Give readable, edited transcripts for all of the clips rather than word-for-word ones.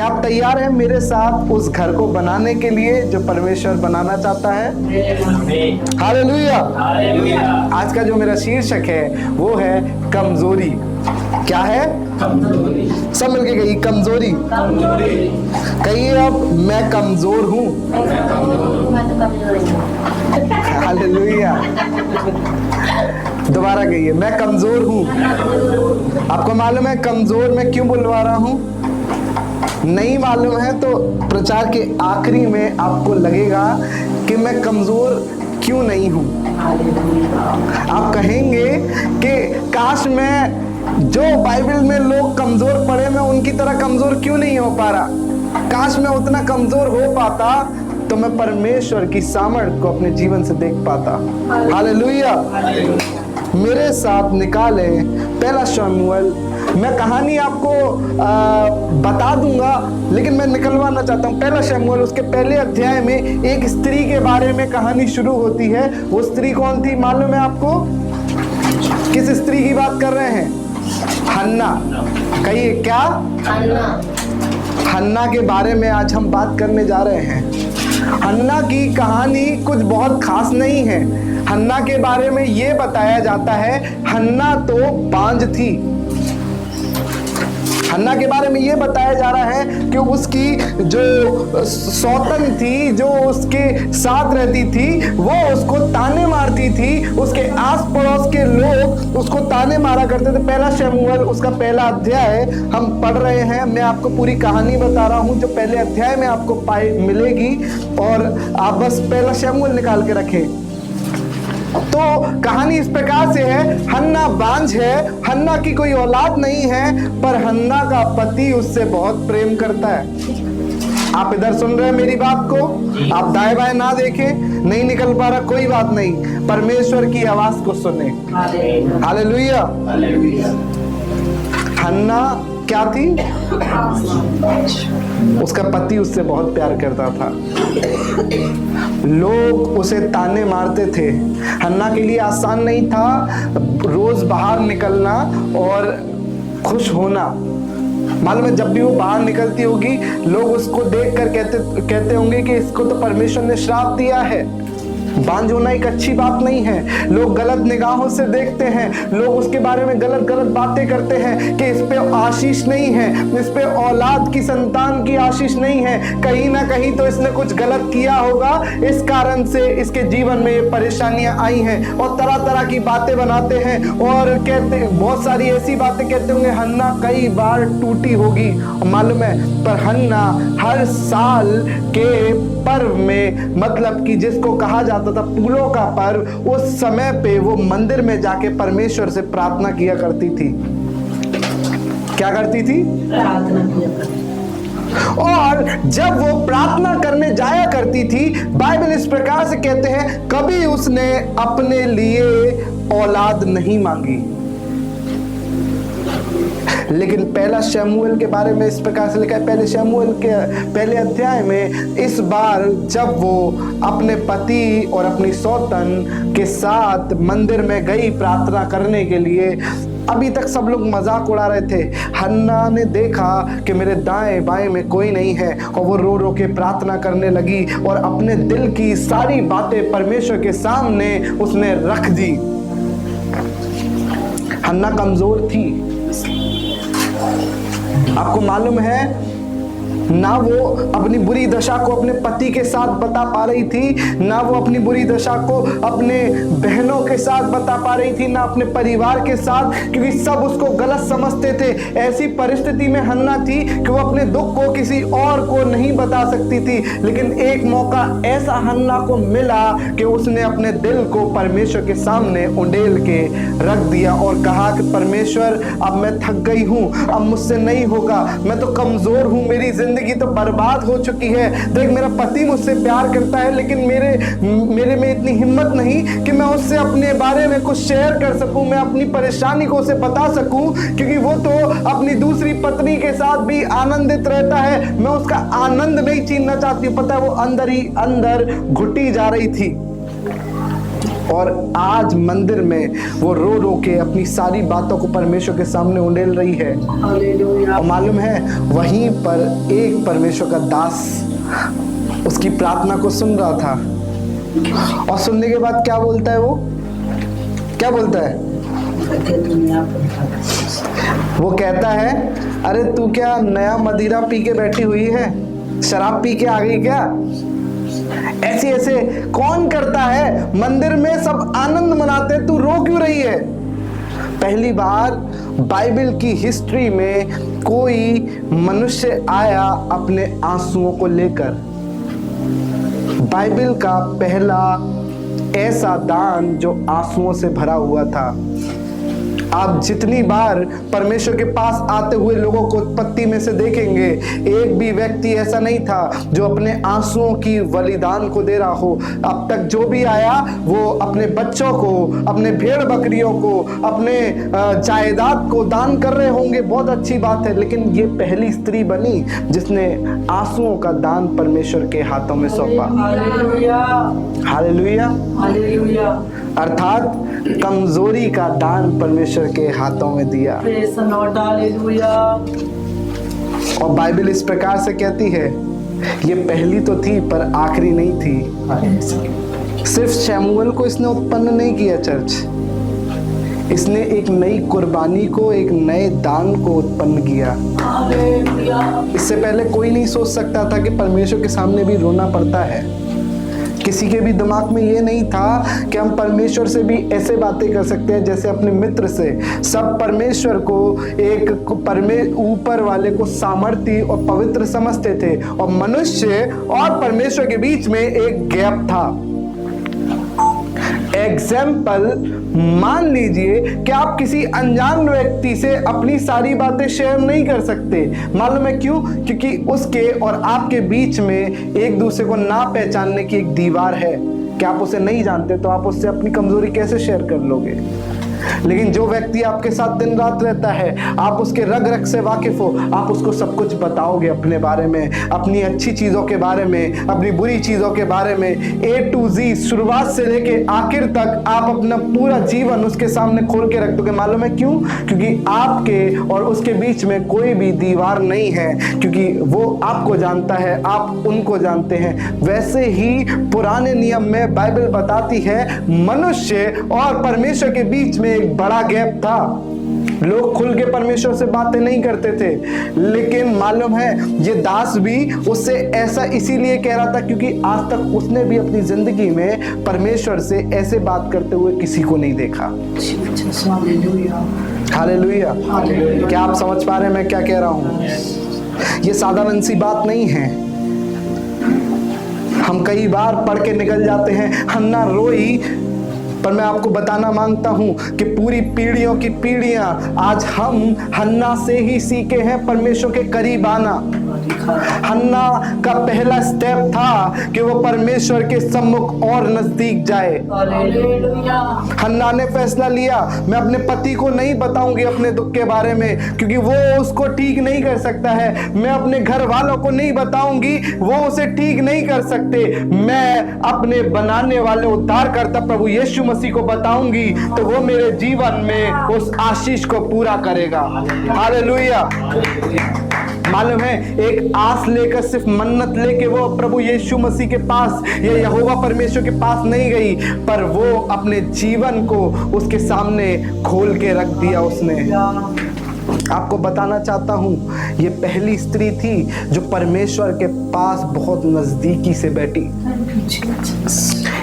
क्या आप तैयार हैं मेरे साथ उस घर को बनाने के लिए जो परमेश्वर बनाना चाहता है? हालेलुया। आज का जो मेरा शीर्षक है वो है कमजोरी। क्या है? कमजोरी। सब मिलके कहिए कमजोरी। कहिए अब, मैं कमजोर हूँ। हालेलुया। दोबारा कहिए, मैं कमजोर हूँ। आपको मालूम है कमजोर मैं क्यों बुलवा रहा हूँ? नहीं मालूम है तो प्रचार के आखिरी में आपको लगेगा कि मैं कमजोर क्यों नहीं हूँ। आप कहेंगे कि काश मैं, जो बाइबल में लोग कमजोर पड़े, मैं उनकी तरह कमजोर क्यों नहीं हो पा रहा। काश मैं उतना कमजोर हो पाता तो मैं परमेश्वर की सामर्थ को अपने जीवन से देख पाता। हालेलुया। मेरे साथ निकाले पहला शमूएल। मैं कहानी आपको बता दूंगा, लेकिन मैं निकलवाना चाहता हूँ। पहला शमूएल उसके पहले अध्याय में एक स्त्री के बारे में कहानी शुरू होती है। वो स्त्री कौन थी मालूम है आपको? किस स्त्री की बात कर रहे हैं? हन्ना। कहिए क्या? हन्ना के बारे में आज हम बात करने जा रहे हैं। हन्ना की कहानी कुछ बहुत खास नहीं है। हन्ना के बारे में यह बताया जाता है, हन्ना तो बांझ थी। हन्ना के बारे में यह बताया जा रहा है कि उसकी जो सौतन थी, जो उसके साथ रहती थी, वो उसको ताने मारती थी। उसके आस पड़ोस के लोग उसको ताने मारा करते थे। पहला शमूएल उसका पहला अध्याय हम पढ़ रहे हैं। मैं आपको पूरी कहानी बता रहा हूं जो पहले अध्याय में आपको मिलेगी, और आप बस पहला शमूएल निकाल के रखें। तो कहानी इस प्रकार से है, हन्ना बांझ है, हन्ना की कोई औलाद नहीं है, पर हन्ना का पति उससे बहुत प्रेम करता है। आप इधर सुन रहे हैं मेरी बात को? आप दाएं बाएं ना देखें, नहीं निकल पा रहा, कोई बात नहीं, परमेश्वर की आवाज को सुने। हालेलुया। हन्ना क्या थी? उसका पति उससे बहुत प्यार करता था। लोग उसे ताने मारते थे। हन्ना के लिए आसान नहीं था रोज बाहर निकलना और खुश होना। मालूम है जब भी वो बाहर निकलती होगी, लोग उसको देखकर कहते होंगे कि इसको तो परमेश्वर ने श्राप दिया है। बांझ होना एक अच्छी बात नहीं है। लोग गलत निगाहों से देखते हैं, लोग उसके बारे में गलत गलत बातें करते हैं कि इस पे आशीष नहीं है, इस पे औलाद की, संतान की आशीष नहीं है, कहीं ना कहीं तो इसने कुछ गलत किया होगा, इस कारण से इसके जीवन में ये परेशानियां आई हैं। और तरह तरह की बातें बनाते हैं और कहते, बहुत सारी ऐसी बातें कहते होंगे, हन्ना कई बार टूटी होगी। मालूम है, पर हन्ना हर साल के पर्व में, मतलब कि जिसको कहा जाता था फूलों का पर्व, उस समय पे वो मंदिर में जाके परमेश्वर से प्रार्थना किया करती थी। क्या करती थी? प्रार्थना किया करती। और जब वो प्रार्थना करने जाया करती थी, बाइबल इस प्रकार से कहते हैं, कभी उसने अपने लिए औलाद नहीं मांगी। लेकिन पहला शमूएल के बारे में इस प्रकार से लिखा है, पहले शमूएल के पहले अध्याय में, इस बार जब वो अपने पति और अपनी सौतन के साथ मंदिर में गई प्रार्थना करने के लिए, अभी तक सब लोग मजाक उड़ा रहे थे। हन्ना ने देखा कि मेरे दाएं बाएं में कोई नहीं है, और वो रो रो के प्रार्थना करने लगी और अपने दिल की सारी बातें परमेश्वर के सामने उसने रख दी। हन्ना कमजोर थी। आपको मालूम है, ना वो अपनी बुरी दशा को अपने पति के साथ बता पा रही थी, ना वो अपनी बुरी दशा को अपने बहनों के साथ बता पा रही थी, ना अपने परिवार के साथ, क्योंकि सब उसको गलत समझते थे। ऐसी परिस्थिति में हन्ना थी कि वो अपने दुख को किसी और को नहीं बता सकती थी। लेकिन एक मौका ऐसा हन्ना को मिला कि उसने अपने दिल को परमेश्वर के सामने उंडेल के रख दिया और कहा कि परमेश्वर, अब मैं थक गई हूं, अब मुझसे नहीं होगा, मैं तो कमजोर हूं, मेरी जिंदगी तो बर्बाद हो चुकी है। देख, मेरा पति मुझसे प्यार करता है, लेकिन मेरे में इतनी हिम्मत नहीं कि मैं उससे अपने बारे में कुछ शेयर कर सकूं, मैं अपनी परेशानी को उसे बता सकूं, क्योंकि वो तो अपनी दूसरी पत्नी के साथ भी आनंदित रहता है। मैं उसका आनंद नहीं छीनना चाहती। पता है, वो अंदर ही अंदर घुटी जा रही थी। और आज मंदिर में वो रो रो के अपनी सारी बातों को परमेश्वर के सामने उंडेल रही है। और मालूम है वहीं पर एक परमेश्वर का दास उसकी प्रार्थना को सुन रहा था, और सुनने के बाद क्या बोलता है, वो क्या बोलता है? वो कहता है, अरे तू क्या नया मदिरा पी के बैठी हुई है, शराब पी के आ गई क्या? ऐसे ऐसे कौन करता है? मंदिर में सब आनंद मनाते, तू रो क्यों रही है? पहली बार बाइबल की हिस्ट्री में कोई मनुष्य आया अपने आंसुओं को लेकर। बाइबल का पहला ऐसा दान जो आंसुओं से भरा हुआ था। आप जितनी बार परमेश्वर के पास आते हुए लोगों को उत्पत्ति में से देखेंगे, एक भी व्यक्ति ऐसा नहीं था जो अपने आंसुओं की बलिदान को दे रहा हो। अब तक जो भी आया वो अपने बच्चों को, अपने भेड़ बकरियों को, अपने जायदाद को दान कर रहे होंगे, बहुत अच्छी बात है। लेकिन ये पहली स्त्री बनी जिसने आंसुओं का दान परमेश्वर के हाथों में सौंपा। Hallelujah, hallelujah. अर्थात कमजोरी का दान परमेश्वर के हाथों में दिया। और बाइबल इस प्रकार से कहती है, ये पहली तो थी पर आखिरी नहीं थी। सिर्फ शमूएल को इसने उत्पन्न नहीं किया चर्च, इसने एक नई कुर्बानी को, एक नए दान को उत्पन्न किया। इससे पहले कोई नहीं सोच सकता था कि परमेश्वर के सामने भी रोना पड़ता है। किसी के भी दिमाग में ये नहीं था कि हम परमेश्वर से भी ऐसे बातें कर सकते हैं जैसे अपने मित्र से। सब परमेश्वर को एक ऊपर वाले को सामर्थी और पवित्र समझते थे, और मनुष्य और परमेश्वर के बीच में एक गैप था। एग्जाम्पल, मान लीजिए कि आप किसी अनजान व्यक्ति से अपनी सारी बातें शेयर नहीं कर सकते। मालूम है क्यों? क्योंकि उसके और आपके बीच में एक दूसरे को ना पहचानने की एक दीवार है कि आप उसे नहीं जानते, तो आप उससे अपनी कमजोरी कैसे शेयर कर लोगे? लेकिन जो व्यक्ति आपके साथ दिन रात रहता है, आप उसके रग रग से वाकिफ हो, आप उसको सब कुछ बताओगे अपने बारे में, अपनी अच्छी चीजों के बारे में, अपनी बुरी चीजों के बारे में, A to Z, शुरुआत से लेके आखिर तक आप अपना पूरा जीवन उसके सामने खोल के रख दोगे। मालूम है क्यों? क्योंकि आपके और उसके बीच में कोई भी दीवार नहीं है, क्योंकि वो आपको जानता है, आप उनको जानते हैं। वैसे ही पुराने नियम में बाइबल बताती है, मनुष्य और परमेश्वर के बीच में एक बड़ा गैप था। लोग खुल के परमेश्वर से बातें नहीं करते थे। लेकिन मालूम है ये दास भी उससे ऐसा इसीलिए कह रहा था क्योंकि आज तक उसने भी अपनी जिंदगी में परमेश्वर से ऐसे बात करते हुए किसी को नहीं देखा। हालेलुया। क्या आप समझ पा रहे हैं मैं क्या कह रहा हूं? ये साधारण सी बात नहीं है। हम कई बार पढ़ के निकल जाते हैं, हन्ना रोई, पर मैं आपको बताना मांगता हूं कि पूरी पीढ़ियों की पीढ़ियां आज हम हन्ना से ही सीखे हैं परमेश्वर के करीब आना। हन्ना का पहला स्टेप था कि वो परमेश्वर के सम्मुख और नजदीक जाए। हन्ना ने फैसला लिया, मैं अपने पति को नहीं बताऊंगी अपने दुख के बारे में क्योंकि वो उसको ठीक नहीं कर सकता है। मैं अपने घर वालों को नहीं बताऊंगी, वो उसे ठीक नहीं कर सकते। मैं अपने बनाने वाले उद्धारकर्ता प्रभु यीशु मसीह को बताऊंगी तो वो मेरे जीवन में उस आशीष को पूरा करेगा। हालेलुया। मालूम है एक आस लेकर, सिर्फ मन्नत लेके वो प्रभु यीशु मसीह के पास या यहोवा परमेश्वर के पास नहीं गई, पर वो अपने जीवन को उसके सामने खोल के रख दिया उसने। आपको बताना चाहता हूं, ये पहली स्त्री थी जो परमेश्वर के पास बहुत नजदीकी से बैठी।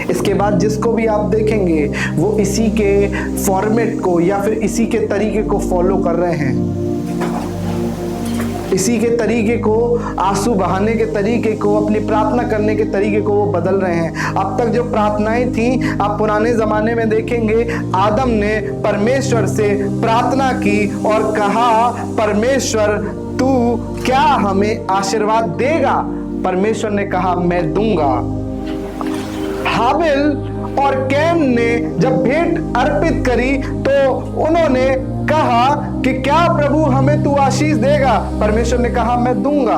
इसके बाद जिसको भी आप देखेंगे वो इसी के फॉर्मेट को या फिर इसी के तरीके को फॉलो कर रहे हैं। इसी के तरीके को, आंसू बहाने के तरीके को, अपनी प्रार्थना करने के तरीके को वो बदल रहे हैं। अब तक जो प्रार्थनाएं थी, आप पुराने जमाने में देखेंगे, आदम ने परमेश्वर से प्रार्थना की और कहा, परमेश्वर तू क्या हमें आशीर्वाद देगा? परमेश्वर ने कहा, मैं दूंगा। हाबिल और कैन ने जब भेंट अर्पित करी तो उन्होंने कहा कि क्या प्रभु हमें तू आशीष देगा? परमेश्वर ने कहा, मैं दूंगा।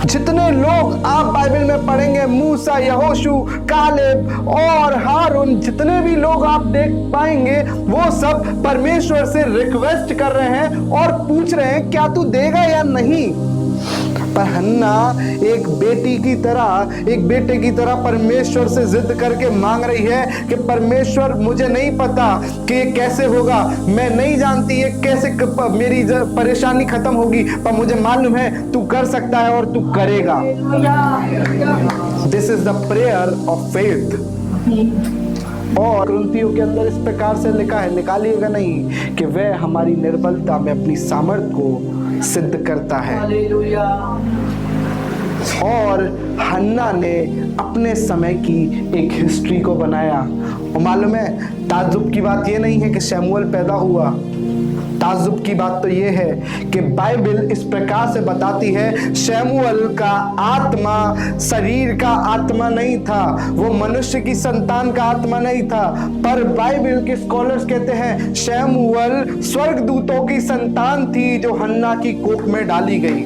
जितने लोग आप बाइबल में पढ़ेंगे, मूसा, यहोशू, कालेब और हारून, जितने भी लोग आप देख पाएंगे, वो सब परमेश्वर से रिक्वेस्ट कर रहे हैं और पूछ रहे हैं क्या तू देगा या नहीं। पर हन्ना एक बेटी की तरह, एक बेटे की तरह परमेश्वर से जिद करके मांग रही है कि परमेश्वर मुझे नहीं पता कि ये कैसे होगा, मैं नहीं जानती ये कैसे मेरी परेशानी खत्म होगी, पर मुझे मालूम है तू कर सकता है और तू करेगा। This is the prayer of faith. और कुरिन्थियों के अंदर इस प्रकार से लिखा है, निकालिएगा नहीं, कि वह हमारी निर्बलता में अपनी सामर्थ को सिद्ध करता है। और हन्ना ने अपने समय की एक हिस्ट्री को बनाया। और मालूम है, ताज्जुब की बात ये नहीं है कि शमूएल पैदा हुआ, ताज्जुब की बात तो ये है कि बाइबल इस प्रकार से बताती है, शमूएल का आत्मा शरीर का आत्मा नहीं था, वो मनुष्य की संतान का आत्मा नहीं था, पर बाइबल के स्कॉलर्स कहते हैं शमूएल स्वर्गदूतों की संतान थी जो हन्ना की कोख में डाली गई।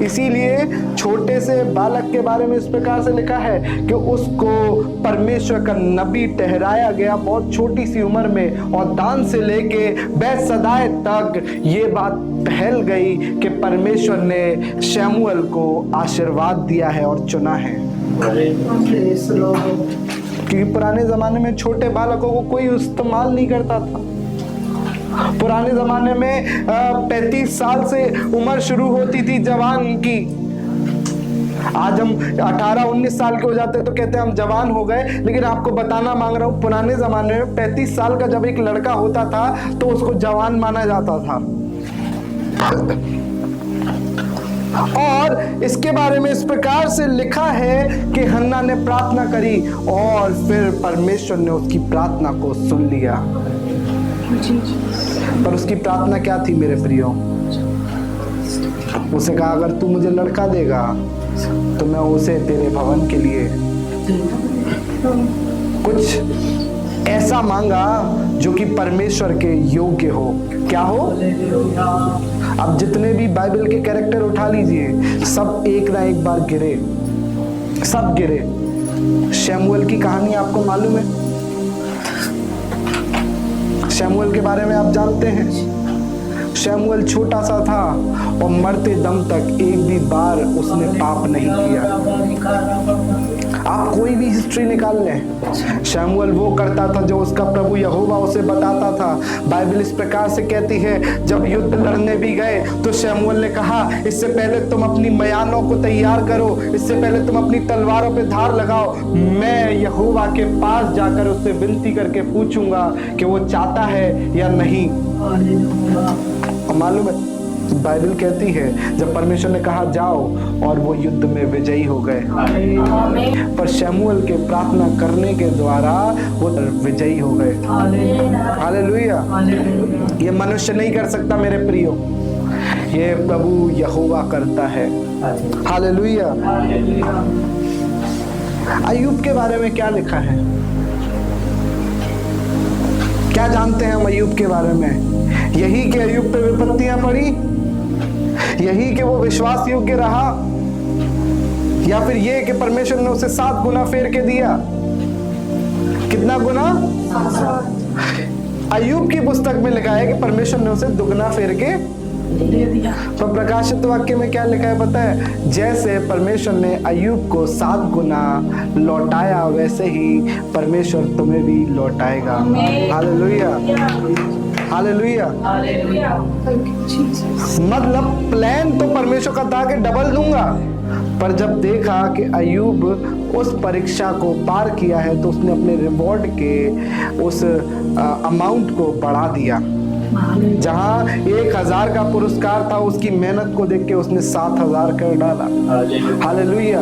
इसीलिए छोटे से बालक के बारे में इस प्रकार से लिखा है कि उसको परमेश्वर का नबी ठहराया गया बहुत छोटी सी उम्र में, और दान से लेके बैतसदाए तक ये बात फैल गई कि परमेश्वर ने शमूएल को आशीर्वाद दिया है और चुना है। क्योंकि पुराने जमाने में छोटे बालकों को कोई इस्तेमाल नहीं करता था। पुराने जमाने में 35 साल से उम्र शुरू होती थी जवान की। आज हम 18-19 साल के हो जाते हैं तो कहते हैं हम जवान हो गए, लेकिन आपको बताना मांग रहा हूं, पुराने जमाने में 35 साल का जब एक लड़का होता था तो उसको जवान माना जाता था। और इसके बारे में इस प्रकार से लिखा है कि हन्ना ने प्रार्थना करी और फिर परमेश्वर ने उसकी प्रार्थना को सुन लिया। पर उसकी प्रार्थना क्या थी मेरे प्रियो? उसे कहा अगर तू मुझे लड़का देगा तो मैं उसे तेरे भवन के लिए कुछ ऐसा मांगा जो कि परमेश्वर के योग्य हो। क्या हो? अब जितने भी बाइबल के कैरेक्टर उठा लीजिए, सब एक ना एक बार गिरे, सब गिरे। शमूएल की कहानी आपको मालूम है, शमूएल के बारे में आप जानते हैं। शमूएल छोटा सा था और मरते दम तक एक भी बार उसने पाप नहीं किया। आप कोई भी हिस्ट्री निकाल लें, शमूएल वो करता था जो उसका प्रभु यहोवा उसे बताता था। बाइबल इस प्रकार से कहती है, जब युद्ध लड़ने भी गए तो शमूएल ने कहा इससे पहले तुम अपनी मयानों को तैयार करो, इससे पहले तुम अपनी तलवारों पे धार लगाओ, मैं यहोवा के पास जाकर उससे विनती करके पूछूंगा कि वो चाहता है या नहीं। और मालूम है बाइबल कहती है जब परमेश्वर ने कहा जाओ और वो युद्ध में विजयी हो गए, पर शमूएल के प्रार्थना करने के द्वारा वो विजयी हो गए। हालेलुया। ये मनुष्य नहीं कर सकता मेरे प्रियो, ये प्रभु यहोवा करता है। हालेलुया। अय्यूब के बारे में क्या लिखा है? क्या जानते हैं हम अय्यूब के बारे में? यही कि अय्यूब पे विपत्तियां पड़ी, यही कि वो विश्वास योग्य रहा, या फिर ये कि परमेश्वर ने उसे 7 गुना फेर के दिया। कितना गुना? अय्यूब की पुस्तक में लिखा है कि परमेश्वर ने उसे दुगना फेर के दे दिया। पर प्रकाशित वाक्य में क्या लिखा है पता है? जैसे परमेश्वर ने अय्यूब को 7 गुना लौटाया, वैसे ही परमेश्वर तुम्हें भी लौटाएगा। Hallelujah, hallelujah. मतलब प्लान तो परमेश्वर का था कि डबल दूंगा, पर जब देखा कि अय्यूब उस परीक्षा को पार किया है तो उसने अपने रिवॉर्ड के उस अमाउंट को बढ़ा दिया। जहां 1000 का पुरस्कार था, उसकी मेहनत को देख के उसने 7000 कर डाला। हालेलुया।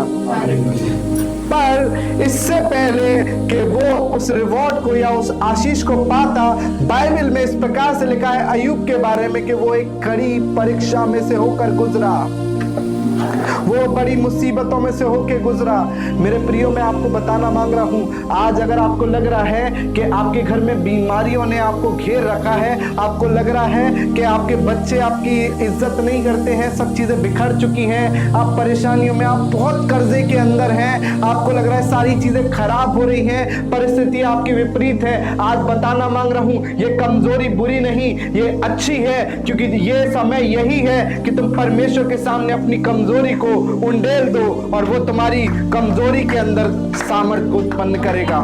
पर इससे पहले कि वो उस रिवॉर्ड को या उस आशीष को पाता, बाइबल में इस प्रकार से लिखा है अय्यूब के बारे में कि वो एक कड़ी परीक्षा में से होकर गुजरा। वो बड़ी मुसीबतों में से होके गुजरा। मेरे प्रियो, मैं आपको बताना मांग रहा हूँ, आज अगर आपको लग रहा है कि आपके घर में बीमारियों ने आपको घेर रखा है, आपको लग रहा है कि आपके बच्चे आपकी इज्जत नहीं करते हैं, सब चीजें बिखर चुकी हैं, आप परेशानियों में, आप बहुत कर्जे के अंदर हैं, आपको लग रहा है सारी चीजें खराब हो रही हैं, परिस्थिति आपकी विपरीत है, आज बताना मांग रहा हूं, ये कमजोरी बुरी नहीं, ये अच्छी है, क्योंकि ये समय यही है कि तुम परमेश्वर के सामने अपनी कमजोरी को उंडेल दो और वो तुम्हारी कमजोरी के अंदर सामर्थ्य उत्पन्न करेगा।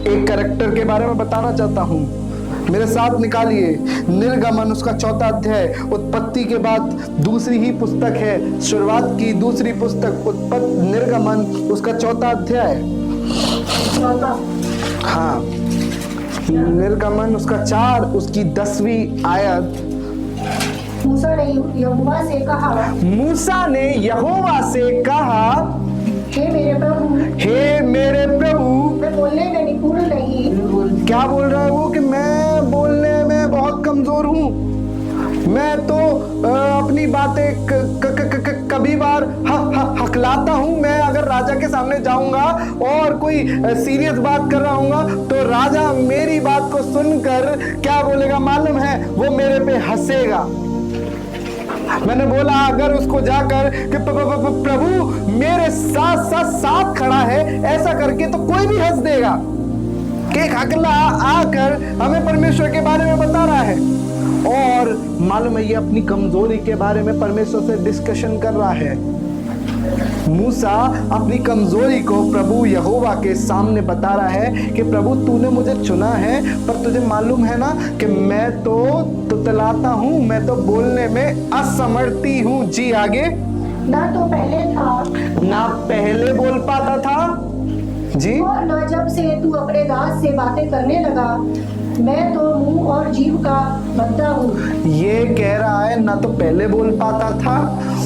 एक कैरेक्टर के बारे में बताना चाहता हूं, मेरे साथ निकालिए निर्गमन उसका 4था अध्याय। उत्पत्ति के बाद दूसरी ही पुस्तक है, शुरुआत की दूसरी पुस्तक निर्गमन उसका 4था अध्याय। हाँ, निर्गमन उसका 4 उसकी 10वीं आयत। मूसा ने यहोवा से कहा, हे मेरे प्रभु, मैं बोलने में निपुण नहीं। क्या बोल रहा है वो कि मैं बोलने में बहुत कमजोर हूँ, मैं तो अपनी बातें कभी बार हकलाता हूँ। मैं अगर राजा के सामने जाऊंगा और कोई सीरियस बात कर रहा हूँगा तो राजा मेरी बात को सुनकर क्या बोलेगा मालूम है, वो मेरे पे हंसेगा। मैंने बोला अगर उसको जाकर कि प्रभु मेरे साथ खड़ा है ऐसा करके, तो कोई भी हंस देगा कि एक अकेला आकर हमें परमेश्वर के बारे में बता रहा है, और मालूम है ये अपनी कमजोरी के बारे में परमेश्वर से डिस्कशन कर रहा है। मूसा अपनी कमजोरी को प्रभु यहोवा के सामने बता रहा है कि प्रभु तूने मुझे चुना है, पर तुझे मालूम है ना कि मैं तो तुतलाता हूँ, मैं तो बोलने में असमर्थी हूँ। जी आगे। ना तो पहले था, ना पहले बोल पाता था जी, और ना जब से तू अपने दास से बातें करने लगा, मैं तो मुंह और जीभ का बद्दा हूँ। ये कह रहा है ना तो पहले बोल पाता था,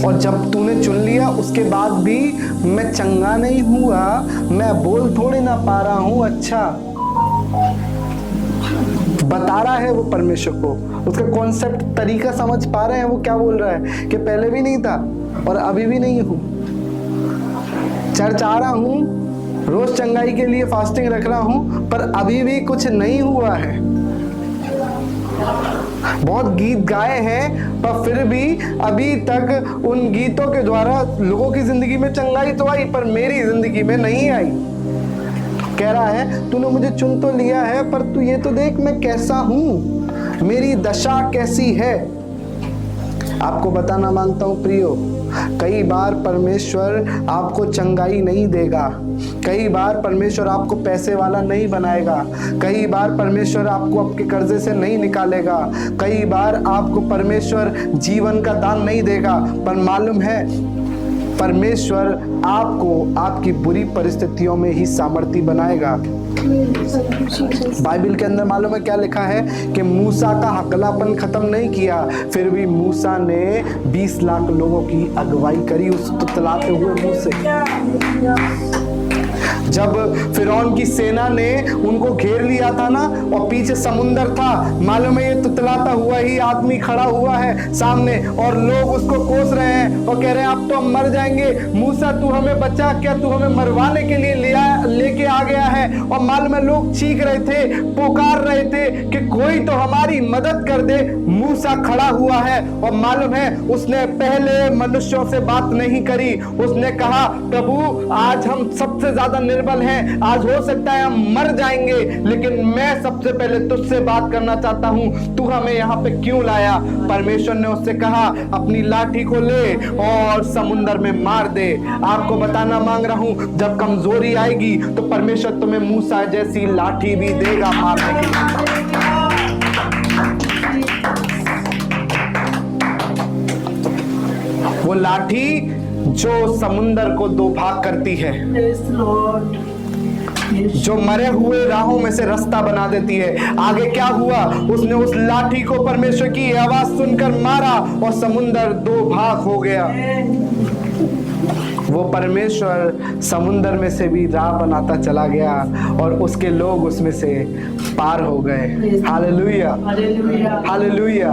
और जब तूने चुन लिया उसके बाद भी मैं चंगा नहीं हुआ, मैं बोल थोड़े ना पा रहा हूँ। अच्छा बता रहा है वो परमेश्वर को, उसका कॉन्सेप्ट तरीका समझ पा रहे हैं वो क्या बोल रहा है कि पहले भी नहीं था और अभी भी नहीं हूँ, चर्च आ रहा हूँ, रोज चंगाई के लिए फास्टिंग रख रहा हूं, पर अभी भी कुछ नहीं हुआ है। बहुत गीत गाए हैं पर फिर भी अभी तक उन गीतों के द्वारा लोगों की जिंदगी में चंगाई तो आई, पर मेरी जिंदगी में नहीं आई। कह रहा है तूने मुझे चुन तो लिया है, पर तू ये तो देख मैं कैसा हूं, मेरी दशा कैसी है। आपको बताना मांगता हूं प्रियो, कई बार परमेश्वर आपको चंगाई नहीं देगा, कई बार परमेश्वर आपको पैसे वाला नहीं बनाएगा, कई बार परमेश्वर आपको आपके कर्जे से नहीं निकालेगा, कई बार आपको परमेश्वर जीवन का दान नहीं देगा, पर मालूम है परमेश्वर आपको आपकी बुरी परिस्थितियों में ही सामर्थी बनाएगा। बाइबल के अंदर मालूम है क्या लिखा है कि मूसा का हकलापन खत्म नहीं किया, फिर भी मूसा ने 20 लाख लोगों की अगुवाई करी उस तुतलाते हुए मुंह से। जब फिरौन की सेना ने उनको घेर लिया था ना और पीछे समुंदर था, मालूम है ये तुतलाता हुआ ही आदमी खड़ा हुआ है सामने और लोग उसको कोस रहे हैं और कह रहे हैं अब तो हम मर जाएंगे, मूसा तू हमें बचा, क्या तू हमें मरवाने के लिए लेके आ गया है। और मालूम है लोग चीख रहे थे, पुकार रहे थे कि कोई तो हमारी मदद कर दे। मूसा खड़ा हुआ है और मालूम है उसने पहले मनुष्यों से बात नहीं करी, उसने कहा प्रभु आज हम सबसे ज्यादा निर्बल हैं, आज हो सकता है हम मर जाएंगे, लेकिन मैं सबसे पहले तुझसे बात करना चाहता हूं, तू हमें यहाँ पे क्यों लाया। परमेश्वर ने उससे कहा अपनी लाठी को ले और समुद्र में मार दे। आपको बताना मांग रहा हूं जब कमजोरी आएगी तो परमेश्वर तुम्हें मूसा जैसी लाठी भी देगा मारने के लिए। वो लाठी जो समुंदर को दो भाग करती है, जो मरे हुए राहों में से रास्ता बना देती है। आगे क्या हुआ, उसने उस लाठी को परमेश्वर की आवाज सुनकर मारा और समुंदर दो भाग हो गया। वो परमेश्वर समुंदर में से भी राह बनाता चला गया और उसके लोग उसमें से पार हो गए। Hallelujah, hallelujah.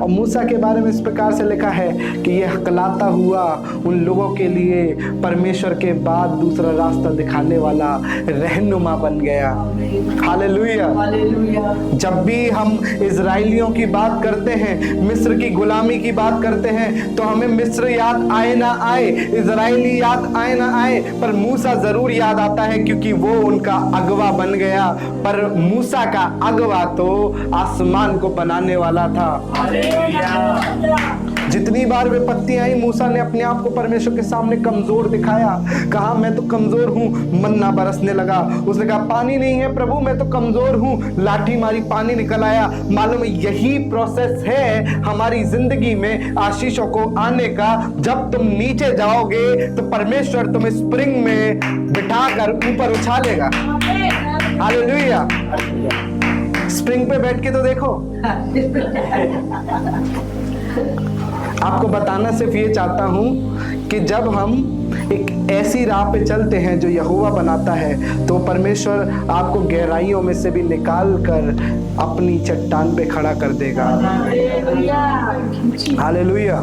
और मूसा के बारे में इस प्रकार से लिखा है कि ये हकलाता हुआ उन लोगों के लिए परमेश्वर के बाद दूसरा रास्ता दिखाने वाला रहनुमा बन गया। हालेलुया। जब भी हम इजराइलियों की बात करते हैं, मिस्र की गुलामी की बात करते हैं, तो हमें मिस्र याद आए ना आए, इजराइली याद आए ना आए, पर मूसा जरूर याद आता है क्योंकि वो उनका अगवा बन गया। पर मूसा का अगवा तो आसमान को बनाने वाला था। जितनी बार विपत्ति आई, मूसा ने अपने आप को परमेश्वर के सामने कमजोर दिखाया, कहा मैं तो कमजोर हूँ। मन्ना बरसने लगा, उसने कहा पानी नहीं है प्रभु, मैं तो कमजोर हूँ। लाठी मारी, पानी निकल आया। मालूम है यही प्रोसेस है हमारी जिंदगी में आशीषों को आने का। जब तुम नीचे जाओगे तो परमेश्वर तुम्हें स्प्रिंग में बिठाकर ऊपर उछालेगा। हालेलुया। स्प्रिंग पे बैठ के तो देखो। आपको बताना सिर्फ ये चाहता हूं कि जब हम एक ऐसी राह पे चलते हैं जो यहोवा बनाता है, तो परमेश्वर आपको गहराइयों में से भी निकाल कर अपनी चट्टान पे खड़ा कर देगा। हालेलुया।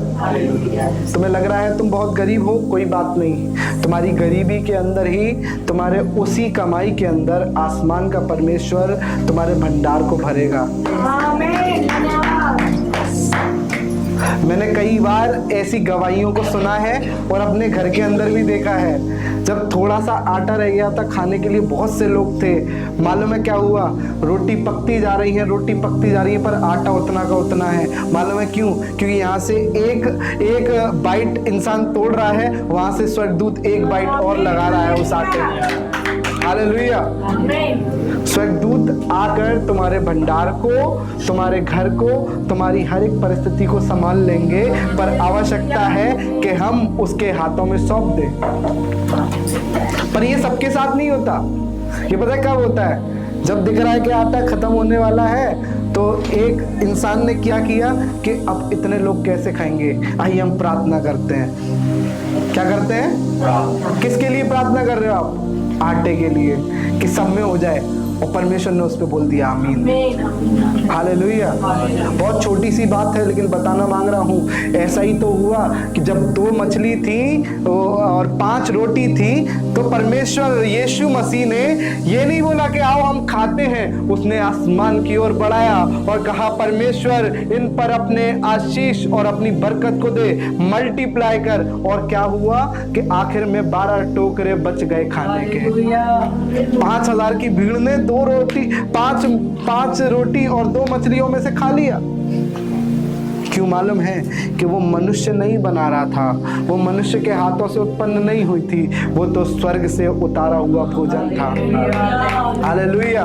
तुम्हें लग रहा है तुम बहुत गरीब हो, कोई बात नहीं। तुम्हारी गरीबी के अंदर ही, तुम्हारे उसी कमाई के अंदर आसमान का परमेश्वर तुम्हारे भंडार को भरेगा। मैंने कई बार ऐसी गवाहियों को सुना है और अपने घर के अंदर भी देखा है। जब थोड़ा सा आटा रह गया था खाने के लिए, बहुत से लोग थे, मालूम है क्या हुआ? रोटी पकती जा रही है, रोटी पकती जा रही है, पर आटा उतना का उतना है। मालूम है क्यों? क्योंकि यहाँ से एक बाइट इंसान तोड़ रहा है, वहां से स्वर्गदूत एक बाइट और लगा रहा है उस आटे में। हालेलुया। स्वर्गदूत आकर तुम्हारे भंडार को, तुम्हारे घर को, तुम्हारी हर एक परिस्थिति को संभाल लेंगे, पर आवश्यकता है कि हम उसके हाथों में सौंप दें। पर ये सबके साथ नहीं होता। ये पता कब होता है? जब दिख रहा है कि आटा खत्म होने वाला है, तो एक इंसान ने क्या किया कि अब इतने लोग कैसे खाएंगे? आइए हम प्रार्थना करते हैं। क्या करते हैं? किसके लिए प्रार्थना कर रहे हो आप? आटे के लिए, कि सब में हो जाए। और परमेश्वर ने उस पर बोल दिया आमीन। हालेलुया। बहुत छोटी सी बात है लेकिन बताना मांग रहा हूँ। ऐसा ही तो हुआ कि जब 2 मछली थी और 5 रोटी थी, तो परमेश्वर यीशु मसीह ने ये नहीं बोला कि आओ हम खाते हैं। उसने आसमान की ओर बढ़ाया और कहा परमेश्वर इन पर अपने आशीष और अपनी बरकत को दे, मल्टीप्लाई कर। और क्या हुआ कि आखिर में 12 टोकरे बच गए खाने के। 5000 की भीड़ ने 2 रोटी, 5 रोटी और 2 मछलियों में से खा लिया। क्यों? मालूम है कि वो मनुष्य नहीं बना रहा था, वो मनुष्य के हाथों से उत्पन्न नहीं हुई थी, वो तो स्वर्ग से उतारा हुआ भोजन था। हालेलुया।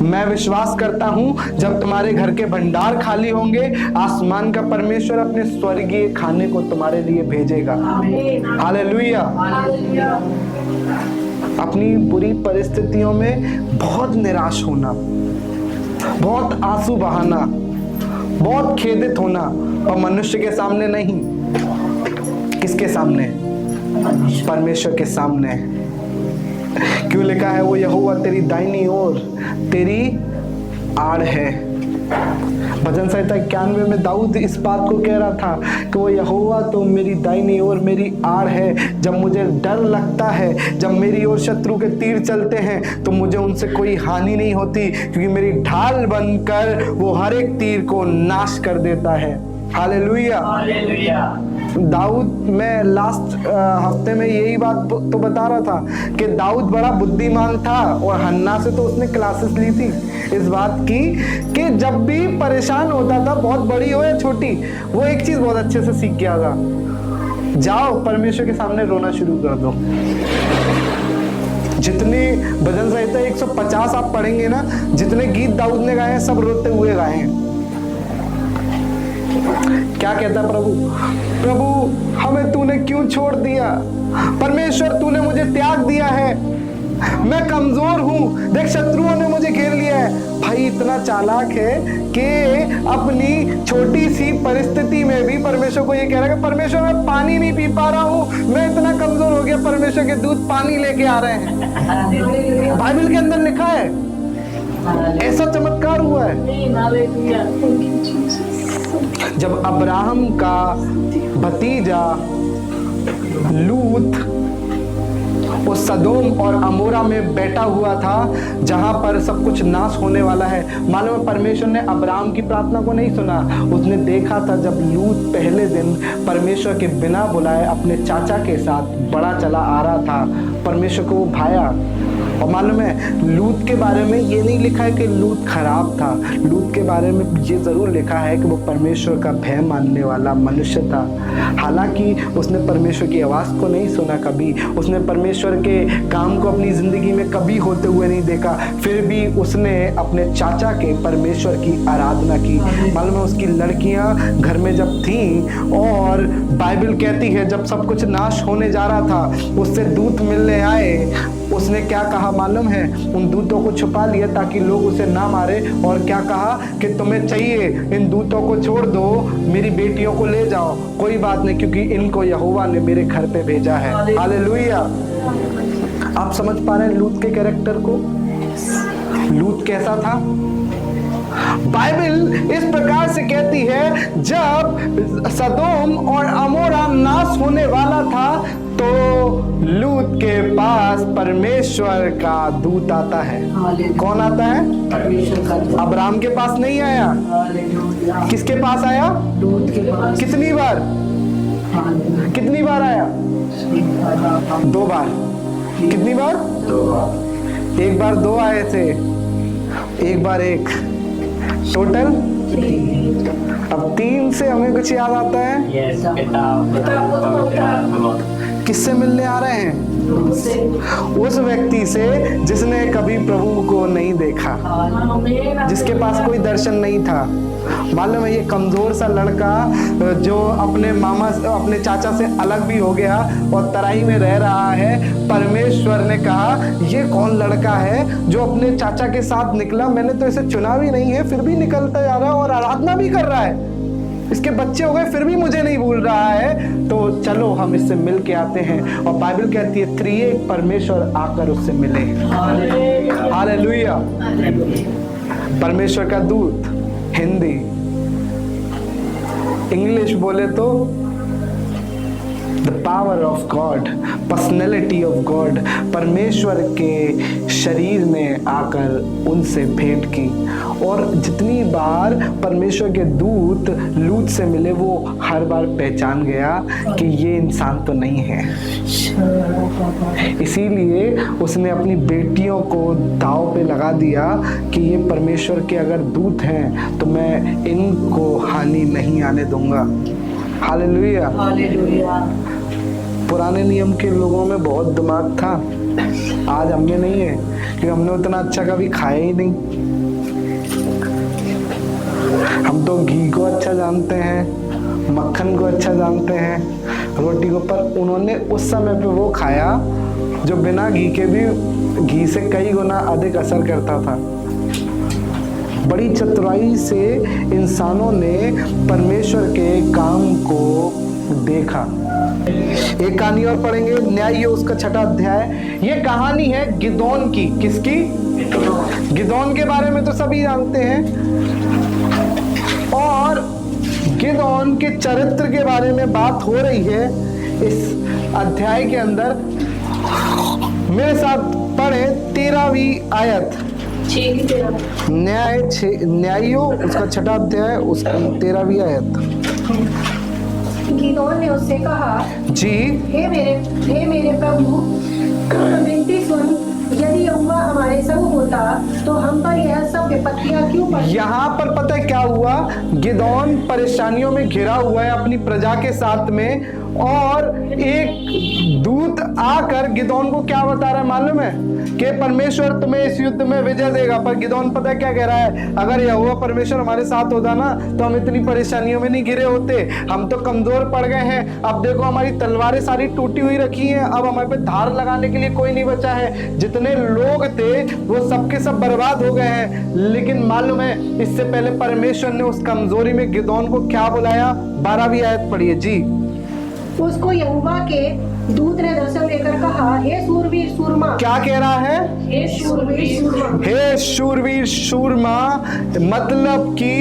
मैं विश्वास करता हूं जब तुम्हारे घर के भंडार खाली होंगे, आसमान का परमेश्वर अपने स्वर्गीय खाने को तुम्हारे लिए भेजेगा। हालेलुया। अपनी बुरी परिस्थितियों में बहुत निराश होना, बहुत आंसू बहाना, बहुत खेदित होना, और मनुष्य के सामने नहीं। किसके सामने? परमेश्वर के सामने। क्यों लिखा है वो यहोवा तेरी दाहिनी ओर तेरी आड़ है। भजन संहिता 91 में दाऊद इस बात को कह रहा था कि वो यहोवा तो मेरी दाहिनी ओर मेरी आड़ है। जब मुझे डर लगता है, जब मेरी ओर शत्रु के तीर चलते हैं, तो मुझे उनसे कोई हानि नहीं होती, क्योंकि मेरी ढाल बनकर वो हर एक तीर को नाश कर देता है। हालेलुया। दाऊद, मैं लास्ट हफ्ते में यही बात तो बता रहा था कि दाऊद बड़ा बुद्धिमान था, और हन्ना से तो उसने क्लासेस ली थी इस बात की कि जब भी परेशान होता था, बहुत बड़ी हो या छोटी, वो एक चीज बहुत अच्छे से सीख गया था, जाओ परमेश्वर के सामने रोना शुरू कर दो। जितने भजन संहिता 150 आप पढ़ेंगे ना, जितने गीत दाऊद ने गाए हैं, सब रोते हुए गाए हैं। क्या कहता प्रभु? प्रभु हमें तूने क्यों छोड़ दिया? परमेश्वर तूने मुझे त्याग दिया है। मैं कमजोर हूं, देख शत्रुओं ने मुझे घेर लिया है। भाई इतना चालाक है कि अपनी छोटी सी परिस्थिति में भी परमेश्वर को ये कह रहा है कि परमेश्वर मैं पानी नहीं पी पा रहा हूं, मैं इतना कमजोर हो गया, परमेश्वर के दूत पानी लेके आ रहे हैं। बाइबल के अंदर लिखा है, ऐसा चमत्कार हुआ है। जब अब्राहम का भतीजा लूत वो सदोम और अमोरा में बैठा हुआ था जहां पर सब कुछ नाश होने वाला है, मालूम है परमेश्वर ने अब्राहम की प्रार्थना को नहीं सुना। उसने देखा था जब लूत पहले दिन परमेश्वर के बिना बुलाए अपने चाचा के साथ बड़ा चला आ रहा था, परमेश्वर को वो भाया। और मालूम है लूत के बारे में ये नहीं लिखा है कि लूत खराब था, लूत के बारे में ये जरूर लिखा है कि वो परमेश्वर का भय मानने वाला मनुष्य था। हालांकि उसने परमेश्वर की आवाज़ को नहीं सुना कभी, उसने परमेश्वर के काम को अपनी ज़िंदगी में कभी होते हुए नहीं देखा, फिर भी उसने अपने चाचा के परमेश्वर की आराधना की। मालूम है उसकी लड़कियां घर में जब थीं और बाइबल कहती है जब सब कुछ नाश होने जा रहा था उससे दूत मिलने आए, उसने क्या कहा मालूम है? उन दूतों को छुपा लिया ताकि लोग उसे ना मारे, और क्या कहा कि तुम्हें चाहिए इन दूतों को छोड़ दो, मेरी बेटियों को ले जाओ, कोई बात नहीं क्योंकि इनको यहोवा ने मेरे घर पे भेजा है। हालेलुया। आप समझ पा रहे हैं लूत के कैरेक्टर को? लूत कैसा था? बाइबल इस प्रकार से कहती है जब सदोम और अमोरा नाश होने वाला था तो लूत के पास परमेश्वर का दूत आता है। कौन आता है? परमेश्वर का दूत। अब्राहम के पास नहीं आया, किसके पास आया? लूत के पास। कितनी बार? कितनी बार आया? 2 बार। कितनी बार? 2 बार। एक बार 2 आए थे, एक बार 1, टोटल 3। अब 3 से हमें कुछ याद आता है? यस, पिता। किससे मिलने आ रहे हैं? से। उस व्यक्ति से जिसने कभी प्रभु को नहीं देखा, जिसके पास कोई दर्शन नहीं था। मालूम है ये कमजोर सा लड़का जो अपने मामा अपने चाचा से अलग भी हो गया और तराई में रह रहा है, परमेश्वर ने कहा ये कौन लड़का है जो अपने चाचा के साथ निकला, मैंने तो इसे चुना भी नहीं है फिर भी निकलता जा रहा है और आराधना भी कर रहा है, इसके बच्चे हो गए फिर भी मुझे नहीं भूल रहा है, तो चलो हम इससे मिल के आते हैं। और बाइबल कहती है त्रिएक परमेश्वर आकर उससे मिले। हालेलुया। परमेश्वर का दूत, हिंदी, इंग्लिश बोले तो the power of God, personality of God, परमेश्वर के शरीर ने आकर उनसे भेंट की। और जितनी बार परमेश्वर के दूत लूत से मिले वो हर बार पहचान गया कि ये इंसान तो नहीं है, इसीलिए उसने अपनी बेटियों को दांव पे लगा दिया कि ये परमेश्वर के अगर दूत हैं तो मैं इनको हानि नहीं आने दूंगा। हालेलुया। हालेलुया। पुराने नियम के लोगों में बहुत दिमाग था, आज हमें नहीं है क्योंकि हमने उतना अच्छा कभी खाया ही नहीं। हम तो घी को अच्छा जानते हैं, मक्खन को अच्छा जानते हैं, रोटी को, पर उन्होंने उस समय पे वो खाया जो बिना घी के भी घी से कई गुना अधिक असर करता था। बड़ी चतुराई से इंसानों ने परमेश्वर के काम को देखा। एक कहानी और पढ़ेंगे, न्याय उसका 6वां अध्याय। ये कहानी है गिदोन की। किसकी? गिदोन के बारे में तो सभी जानते हैं, और गिदोन के चरित्र के बारे में बात हो रही है इस अध्याय के अंदर। मेरे साथ पढ़े 13वीं आयत, न्यायो उसका 6वां अध्याय उसकी 13वीं आयत। गिदोन ने उससे कहा, जी, हे मेरे प्रभु, विनती सुन, यदि यहोवा हमारे संग होता तो हम पर यह सब विपत्तियां क्यों पड़ी? यहाँ पर पता है क्या हुआ? गिदोन परेशानियों में घिरा हुआ है अपनी प्रजा के साथ में, और एक दूत आकर गिदोन को क्या बता रहा है मालूम है कि परमेश्वर तुम्हें इस युद्ध में विजय देगा। पर गिदोन पता है क्या कह रहा है, अगर यहोवा परमेश्वर हमारे साथ होता ना तो हम इतनी परेशानियों में नहीं घिरे होते। हम तो कमजोर पड़ गए हैं, अब देखो हमारी तलवारें सारी टूटी हुई रखी हैं, अब हमारे पे धार लगाने के लिए कोई नहीं बचा है। जितने लोग थे वो सबके सब बर्बाद हो गए हैं। लेकिन मालूम है इससे पहले परमेश्वर ने उस कमजोरी में गिदोन को क्या बुलाया? 12वीं आयत पढ़िए जी। उसको यहोवा के दूत ने दर्शन देकर कहा, हे शूरवीर शूरमा। क्या कह रहा है? हे शूरवीर शूरमा। हे शूरवीर शूरमा, मतलब कि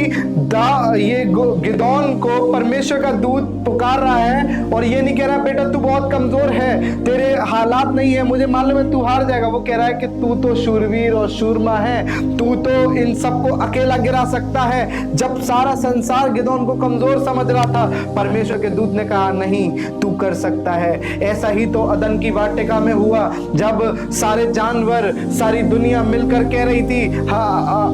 ये गिदोन को परमेश्वर का दूत पुकार रहा है और ये नहीं कह रहा बेटा तू बहुत कमजोर है, तेरे हालात नहीं है, मुझे मालूम है तू हार जाएगा। वो कह रहा है कि तू तो शूरवीर और शूरमा है, तू तो इन सबको अकेला गिरा सकता है। जब सारा संसार गिदोन को कमजोर समझ रहा था, परमेश्वर के दूत ने कहा नहीं तू कर सकता है। ऐसा ही तो अदन की वाटिका में हुआ, जब सारे जानवर सारी दुनिया मिलकर कह रही थी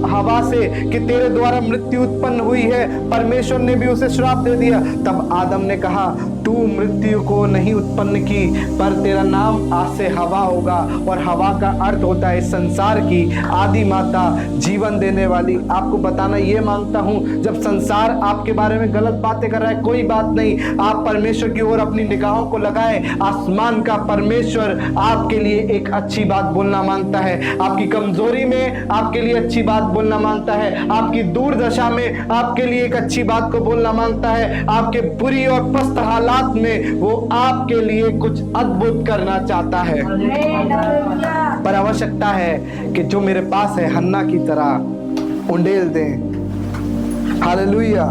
हवा से कि तेरे द्वारा मृत्यु उत्पन्न हुई है, परमेश्वर ने भी उसे श्राप दे दिया। तब आदम ने कहा तू मृत्यु को नहीं उत्पन्न की, पर तेरा नाम आज से हवा होगा। और हवा का अर्थ होता है संसार की आदि माता, जीवन देने वाली। आपको बताना ये मांगता हूं, जब संसार आपके बारे में गलत बातें कर रहा है कोई बात नहीं, आप परमेश्वर की ओर अपनी निगाहों को लगाएं। आसमान का परमेश्वर आपके लिए एक अच्छी बात बोलना मांगता है, आपकी कमजोरी में आपके लिए अच्छी बात बोलना मांगता है, आपकी दूर दशा में आपके लिए एक अच्छी बात को बोलना मांगता है, आपके बुरी और पस्त हालात में वो आपके लिए कुछ अद्भुत करना चाहता है। पर आवश्यकता है कि जो मेरे पास है हन्ना की तरह उंडेल दें। हालेलुया।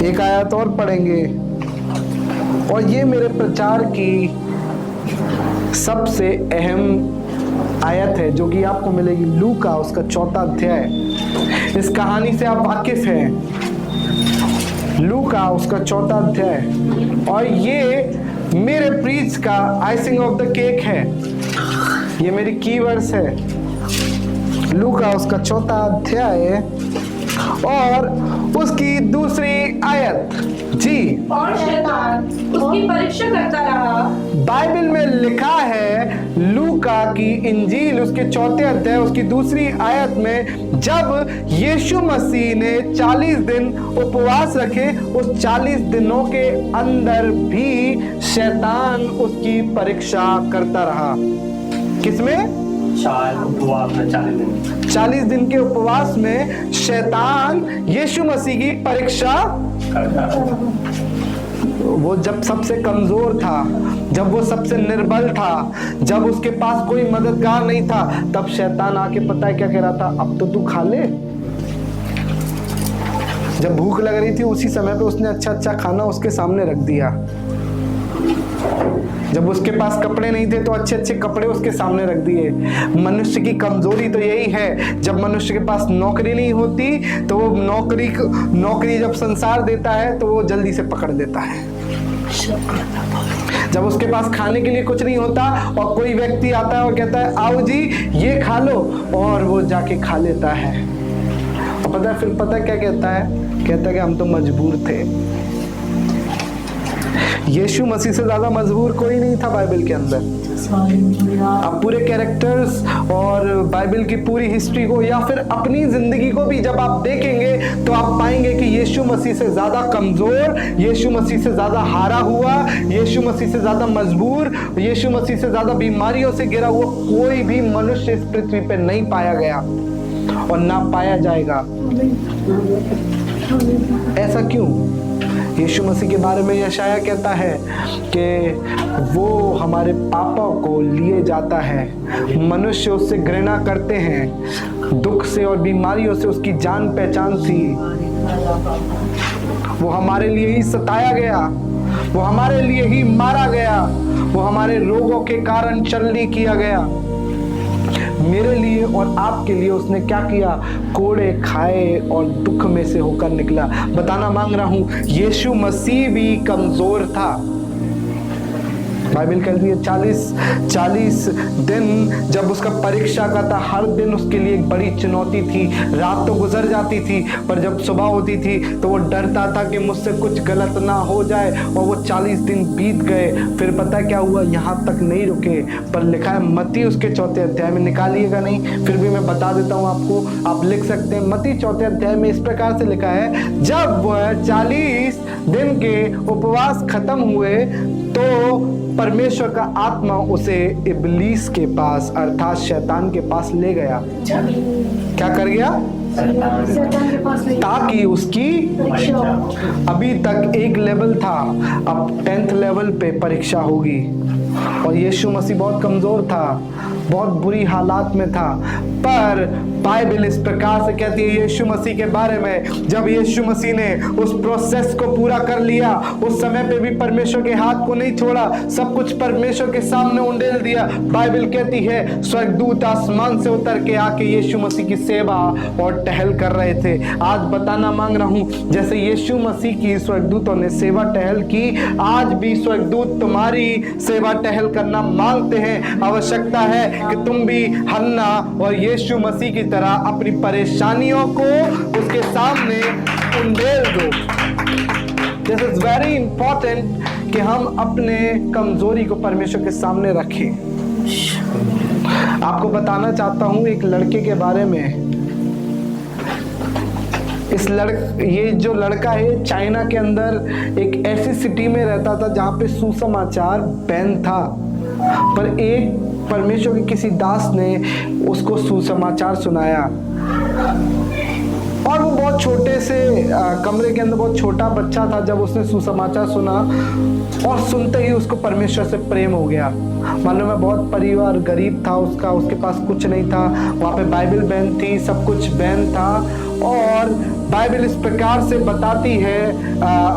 एक आयत और पढ़ेंगे और ये मेरे प्रचार की सबसे अहम आयत है जो कि आपको मिलेगी लूका उसका 4वां अध्याय। इस कहानी से आप वाकिफ हैं, लूका उसका 4वां अध्याय। और ये मेरे प्रीच का आइसिंग ऑफ द केक है, ये मेरी कीवर्ड्स है। लूका उसका 4वां अध्याय और उसकी दूसरी आयत जी। और शैतान उसकी परीक्षा करता रहा। बाइबल में लिखा है लूका की इंजील उसके 4वें अध्याय उसकी दूसरी आयत में, जब यीशु मसीह ने 40 दिन उपवास रखे, उस 40 दिनों के अंदर भी शैतान उसकी परीक्षा करता रहा। किसमें? 40 दिन के उपवास में शैतान यीशु मसीह की परीक्षा वो जब सबसे कमजोर था, जब वो सबसे निर्बल था, जब उसके पास कोई मददगार नहीं था, तब शैतान आके पता है क्या कह रहा था? अब तो तू खा ले। जब भूख लग रही थी उसी समय पे उसने अच्छा अच्छा खाना उसके सामने रख दिया। जब उसके पास कपड़े नहीं थे तो अच्छे अच्छे कपड़े उसके सामने रख दिए। मनुष्य की कमजोरी तो यही है, जब मनुष्य के पास नौकरी नहीं होती तो वो नौकरी जब संसार देता है तो वो जल्दी से पकड़ लेता है। जब उसके पास खाने के लिए कुछ नहीं होता और कोई व्यक्ति आता है और कहता है आओ जी ये खा लो, और वो जाके खा लेता है। और पता है क्या कहता है? कहता है कि हम तो मजबूर थे। यीशु मसीह से ज्यादा मजबूर कोई नहीं था बाइबल के अंदर। आप पूरे कैरेक्टर्स और बाइबल की पूरी हिस्ट्री को या फिर अपनी जिंदगी को भी जब आप देखेंगे तो आप पाएंगे कि यीशु मसीह से ज्यादा कमजोर, यीशु मसीह से ज्यादा हारा हुआ, यीशु मसीह से ज्यादा मजबूर, यीशु मसीह से ज्यादा बीमारियों से घिरा हुआ कोई भी मनुष्य इस पृथ्वी पर नहीं पाया गया और ना पाया जाएगा। ऐसा क्यों? यीशु मसीह के बारे में यशाया कहता है कि वो हमारे पापों को लिए जाता है, मनुष्य उससे घृणा करते हैं, दुख से और बीमारियों से उसकी जान पहचान थी। वो हमारे लिए ही सताया गया, वो हमारे लिए ही मारा गया, वो हमारे रोगों के कारण चलनी किया गया। मेरे लिए और आपके लिए उसने क्या किया? कोड़े खाए और दुख में से होकर निकला। बताना मांग रहा हूं, यीशु मसीह भी कमजोर था। बाइबल कहती है 40 दिन जब उसका परीक्षा का था, हर दिन उसके लिए एक बड़ी चुनौती थी। रात तो गुजर जाती थी, पर जब सुबह होती थी तो वो डरता था कि मुझसे कुछ गलत ना हो जाए, और वो 40 दिन बीत गए। फिर पता क्या हुआ, यहाँ तक नहीं रुके, पर लिखा है मत्ती उसके 4 अध्याय में, निकालिएगा नहीं फिर भी मैं बता देता हूँ आपको, आप लिख सकते हैं। मत्ती 4 अध्याय में इस प्रकार से लिखा है, जब वह 40 दिन के उपवास खत्म हुए तो परमेश्वर का आत्मा उसे इब्लीस के पास अर्थात शैतान के पास ले गया। क्या कर गया? शैतान के पास ले ताकि उसकी परीक्षा अभी तक एक लेवल था, अब 10th लेवल पे परीक्षा होगी। और यीशु मसीह बहुत कमजोर था, बहुत बुरी हालात में था, पर बाइबल इस प्रकार से कहती है यीशु मसीह के बारे में, जब यीशु मसीह ने उस प्रोसेस को पूरा कर लिया, उस समय पे भी परमेश्वर के हाथ को नहीं छोड़ा, सब कुछ परमेश्वर के सामने उंडेल दिया। बाइबल कहती है स्वर्गदूत आसमान से उतर के आके यीशु मसीह की सेवा और टहल कर रहे थे। आज बताना मांग रहा हूं, जैसे यीशु मसीह की स्वर्गदूतों ने सेवा टहल की, आज भी स्वर्गदूत तुम्हारी सेवा टहल करना मांगते हैं। आवश्यकता है कि तुम भी हन्ना और यीशु मसीह की तरह अपनी परेशानियों को उसके सामने उंडेल दो। दिस इज वेरी इंपॉर्टेंट कि हम अपने कमजोरी को परमेश्वर के सामने रखें। आपको बताना चाहता हूं एक लड़के के बारे में। ये जो लड़का है चाइना के अंदर एक ऐसी सिटी में रहता था जहां पे सुसमाचार बैन था, पर एक परमेश्वर के किसी दास ने उसको सुसमाचार सुनाया, और वो बहुत छोटे से कमरे के अंदर बहुत छोटा बच्चा था। जब उसने सुसमाचार सुना और सुनते ही उसको परमेश्वर से प्रेम हो गया। मालूम है बहुत परिवार गरीब था उसका, उसके पास कुछ नहीं था, वहाँ पे बाइबल बैन थी, सब कुछ बैन था। और बाइबल इस प्रकार से बताती है,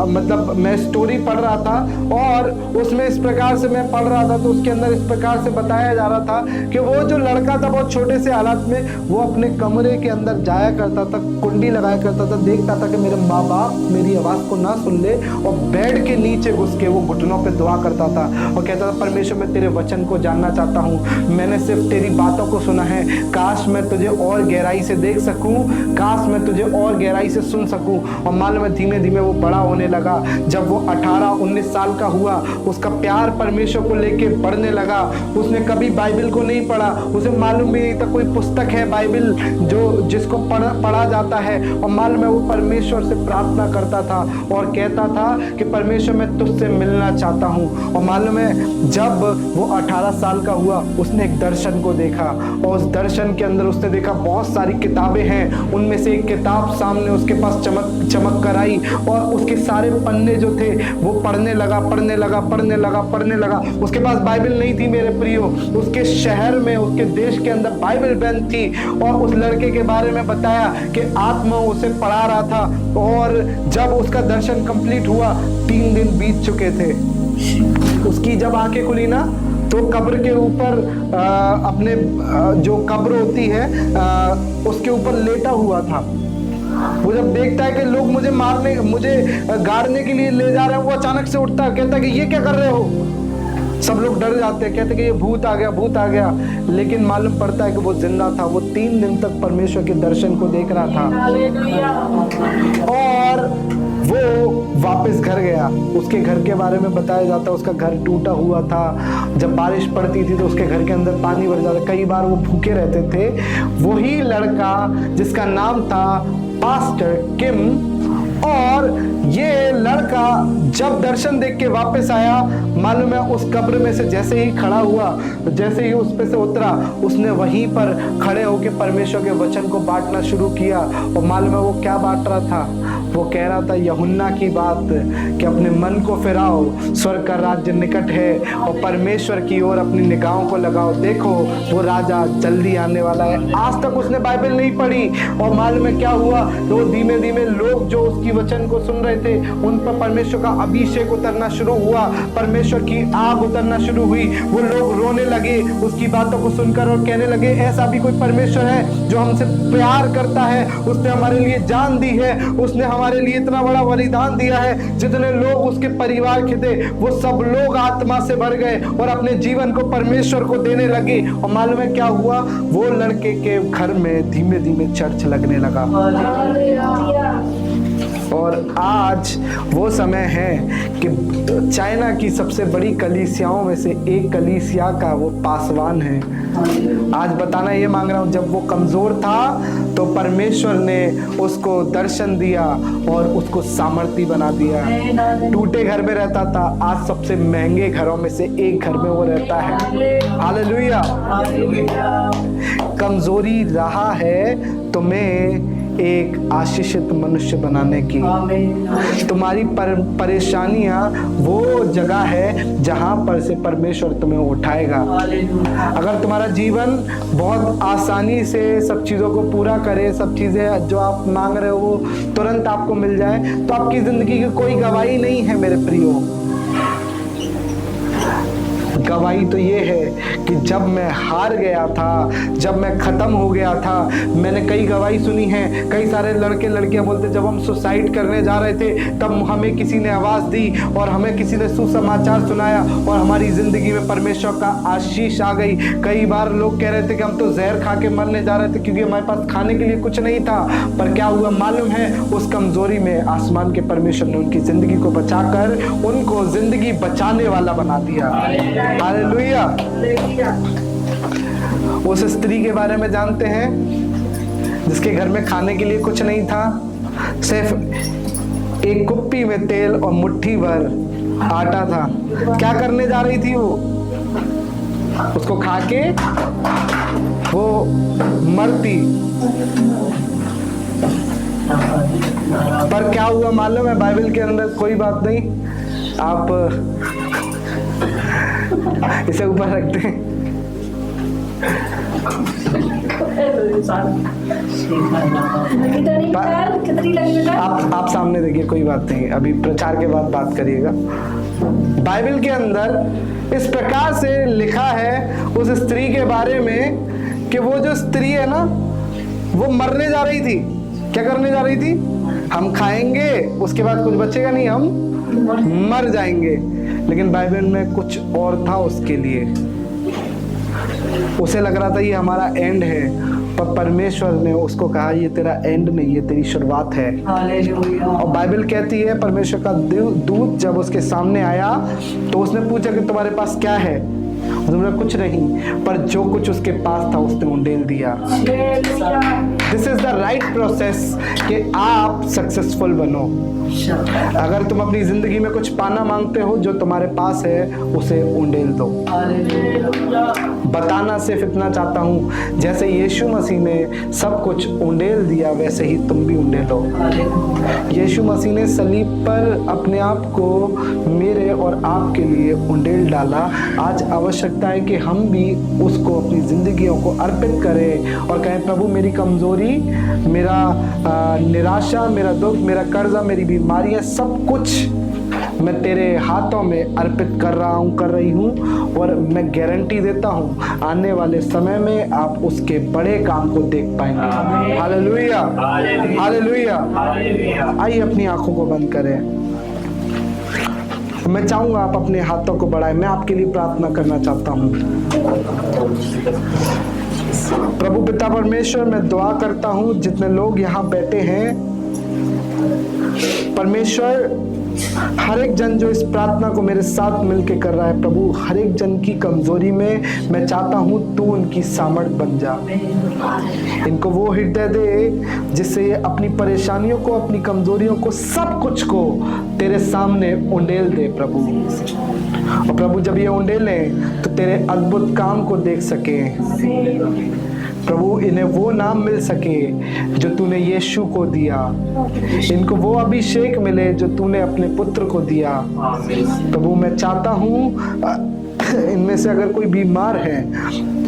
मतलब मैं स्टोरी पढ़ रहा था और उसमें इस प्रकार से मैं पढ़ रहा था तो उसके अंदर इस प्रकार से बताया जा रहा था कि वो जो लड़का था बहुत छोटे से हालात में, वो अपने कमरे के अंदर जाया करता था, कुंडी लगाया करता था, देखता था कि मेरे माँ बाप मेरी आवाज़ को ना सुन ले, और बेड के नीचे घुस के वो घुटनों पे दुआ करता था और कहता था परमेश्वर मैं तेरे वचन को जानना चाहता हूँ, मैंने सिर्फ तेरी बातों को सुना है, काश मैं तुझे और गहराई से देख सकूँ, काश मैं तुझे और गहराई से सुन सकूं। और मालूम है धीमे धीमे वो बड़ा होने लगा। जब वो 18-19 साल का हुआ, उसका प्यार परमेश्वर को लेके बढ़ने लगा। उसने कभी बाइबल को नहीं पढ़ा, उसे मालूम भी नहीं था कोई पुस्तक है बाइबल जो जिसको पढ़ा जाता है। और मालूम है वो परमेश्वर से प्रार्थना करता था और कहता था कि परमेश्वर मैं तुझसे मिलना चाहता हूँ। और मालूम है जब वो 18 साल का हुआ, उसने एक दर्शन को देखा, और उस दर्शन के अंदर उसने देखा बहुत सारी किताबें हैं, उनमें से एक किताब सामने उसके पास चमक कर आई, और उसके सारे पन्ने जो थे वो पढ़ने लगा। उसके पास बाइबल नहीं थी मेरे प्रियो, उसके शहर में उसके देश के अंदर बाइबल बैन थी। और उस लड़के के बारे में बताया कि आत्मा उसे पढ़ा रहा था, और जब उसका दर्शन कंप्लीट हुआ 3 दिन बीत चुके थे। उसकी जब आंखें खुली ना तो कब्र के ऊपर अपने जो कब्र होती है उसके ऊपर लेटा हुआ था। वो जब देखता है कि लोग मुझे गाड़ने के लिए ले जा रहे हैं, वो अचानक से उठता है, कहता है कि ये क्या कर रहे हो। सब लोग डर जाते हैं, कहते हैं कि ये भूत आ गया। लेकिन मालूम पड़ता है कि वो जिंदा था। वो 3 दिन तक परमेश्वर के दर्शन को देख रहा था और वो वापस घर गया। उसके घर के बारे में बताया जाता है, उसका घर टूटा हुआ था, जब बारिश पड़ती थी तो उसके घर के अंदर पानी भर जाता, कई बार वो भूखे रहते थे। वही लड़का जिसका नाम था पास्टर किम, और ये लड़का जब दर्शन देख के वापस आया, मालूम है उस कब्र में से जैसे ही खड़ा हुआ, जैसे ही उस पे से उतरा, उसने वहीं पर खड़े होकर परमेश्वर के वचन को बांटना शुरू किया। और मालूम है वो क्या बांट रहा था, वो कह रहा था यूहन्ना की बात कि अपने मन को फिराओ, स्वर्ग का राज्य निकट है, और परमेश्वर की ओर अपनी निगाहों को लगाओ, देखो वो राजा जल्दी आने वाला है। आज तक उसने बाइबल नहीं पढ़ी, और मालूम है क्या हुआ, तो धीमे धीमे लोग जो उसकी वचन को सुन रहे थे उन पर परमेश्वर का अभिषेक उतरना शुरू हुआ, परमेश्वर की आग उतरना शुरू हुई। वो लोग रोने लगे उसकी बातों को सुनकर और कहने लगे ऐसा भी कोई परमेश्वर है जो हमसे प्यार करता है, उसने हमारे लिए जान दी है, उसने हमारे लिए इतना बड़ा बलिदान दिया है। जितने लोग उसके परिवार के थे वो सब लोग आत्मा से भर गए और अपने जीवन को परमेश्वर को देने लगे। और मालूम है क्या हुआ? वो लड़के के घर में धीमे धीमे चर्च लगने लगा। और आज वो समय है कि चाइना की सबसे बड़ी कलीसियाओं में से एक कलीसिया का वो पासवान है। आज बताना ये मांग रहा हूँ, जब वो कमजोर था तो परमेश्वर ने उसको दर्शन दिया और उसको सामर्थी बना दिया। टूटे घर में रहता था, आज सबसे महंगे घरों में से एक घर में वो रहता है। हालेलुया। कमजोरी रहा है तुम्हें एक आशीषित मनुष्य बनाने की। तुम्हारी परेशानियां वो जगह है जहां पर से परमेश्वर तुम्हें उठाएगा। अगर तुम्हारा जीवन बहुत आसानी से सब चीजों को पूरा करे, सब चीजें जो आप मांग रहे हो वो तुरंत आपको मिल जाए, तो आपकी जिंदगी की कोई गवाही नहीं है मेरे प्रियो। गवाही तो ये है कि जब मैं हार गया था, जब मैं खत्म हो गया था, मैंने कई गवाही सुनी है। कई सारे लड़के लड़कियां बोलते जब हम सुसाइड करने जा रहे थे तब हमें किसी ने आवाज दी और हमें किसी ने सुसमाचार सुनाया और हमारी जिंदगी में परमेश्वर का आशीष आ गई। कई बार लोग कह रहे थे कि हम तो जहर खा के मरने जा रहे थे क्योंकि हमारे पास खाने के लिए कुछ नहीं था। पर क्या हुआ मालूम है? उस कमजोरी में आसमान के परमेश्वर ने उनकी जिंदगी को बचाकर उनको जिंदगी बचाने वाला बना दिया। हालेलुया। उस स्त्री के बारे में जानते हैं जिसके घर में खाने के लिए कुछ नहीं था, सिर्फ एक कुप्पी में तेल और मुट्ठी भर आटा था। क्या करने जा रही थी वो? उसको खा के वो मरती। पर क्या हुआ मालूम है? बाइबल के अंदर कोई बात नहीं, आप इसे ऊपर रखते हैं। आप सामने देखिए, कोई बात नहीं, अभी प्रचार के बाद बात करिएगा। बाइबल के अंदर इस प्रकार से लिखा है उस स्त्री के बारे में कि वो जो स्त्री है ना, वो मरने जा रही थी। क्या करने जा रही थी? हम खाएंगे, उसके बाद कुछ बचेगा नहीं, हम मर जाएंगे। लेकिन बाइबल में कुछ और था उसके लिए। उसे लग रहा था ये हमारा एंड है, पर परमेश्वर ने उसको कहा ये तेरा एंड नहीं, ये तेरी शुरुआत है। और बाइबल कहती है परमेश्वर का दूत जब उसके सामने आया तो उसने पूछा कि तुम्हारे पास क्या है? उसने कुछ नहीं, पर जो कुछ उसके पास था उसने उंडेल दिया। This is the right process कि आप सक्सेसफुल बनो। अगर तुम अपनी जिंदगी में कुछ पाना मांगते हो, जो तुम्हारे पास है उसे उंडेल दो। बताना सिर्फ इतना चाहता हूँ, जैसे यीशु मसीह ने सब कुछ उंडेल दिया वैसे ही तुम भी उंडेलो। यीशु मसीह ने सलीब पर अपने आप को मेरे और आपके लिए उंडेल डाला। आज आवश्यकता है कि हम भी उसको अपनी जिंदगियों को अर्पित करें और कहें प्रभु मेरी कमजोरी, मेरा निराशा, मेरा दुख, मेरा कर्जा, मेरी बीमारियां, सब कुछ मैं तेरे हाथों में अर्पित कर रहा हूँ, कर रही हूँ। और मैं गारंटी देता हूँ आने वाले समय में आप उसके बड़े काम को देख पाएंगे। Hallelujah, hallelujah. आइए अपनी आंखों को बंद करें। मैं चाहूंगा आप अपने हाथों को बढ़ाएं। मैं आपके लिए प्रार्थना करना चाहता हूँ। प्रभु पिता परमेश्वर, मैं दुआ करता हूँ जितने लोग यहाँ बैठे हैं परमेश्वर, हर एक जन जो इस प्रार्थना को मेरे साथ मिलके कर रहा है प्रभु, हर एक जन की कमजोरी में मैं चाहता हूँ तू उनकी सामर्थ बन जा। इनको वो हृदय दे जिससे ये अपनी परेशानियों को, अपनी कमजोरियों को, सब कुछ को तेरे सामने उंडेल दे प्रभु। और प्रभु जब ये उंडेलें तो तेरे अद्भुत काम को देख सके प्रभु। इन्हें वो नाम मिल सके जो तूने यीशु को दिया, इनको वो अभिषेक मिले जो तूने अपने पुत्र को दिया प्रभु। मैं चाहता हूँ इनमें से अगर कोई बीमार है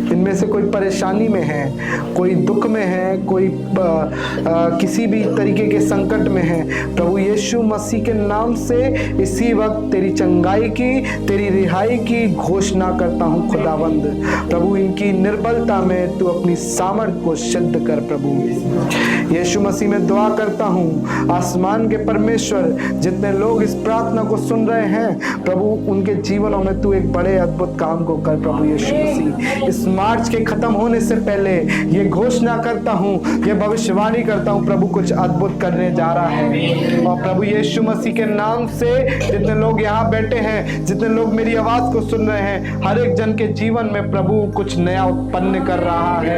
इनमें से कोई परेशानी में है, कोई दुख में है, कोई किसी भी तरीके के संकट में है, प्रभु यीशु मसीह के नाम से इसी वक्त तेरी चंगाई की, तेरी रिहाई की घोषणा करता हूँ खुदावंद। प्रभु इनकी निर्बलता में तू अपनी सामर्थ को सिद्ध कर प्रभु। यीशु मसीह में दुआ करता हूँ, आसमान के परमेश्वर, जितने लोग इस प्रार्थना को सुन रहे हैं प्रभु, उनके जीवनों में तू एक बड़े अद्भुत काम को कर प्रभु यीशु मसीह। इस मार्च के खत्म होने से पहले ये घोषणा करता हूँ, ये भविष्यवाणी करता हूँ प्रभु, कुछ अद्भुत करने जा रहा है। और प्रभु यीशु मसीह के नाम से जितने लोग यहाँ बैठे हैं, जितने लोग मेरी आवाज को सुन रहे हैं, हर एक जन के जीवन में प्रभु कुछ नया उत्पन्न कर रहा है।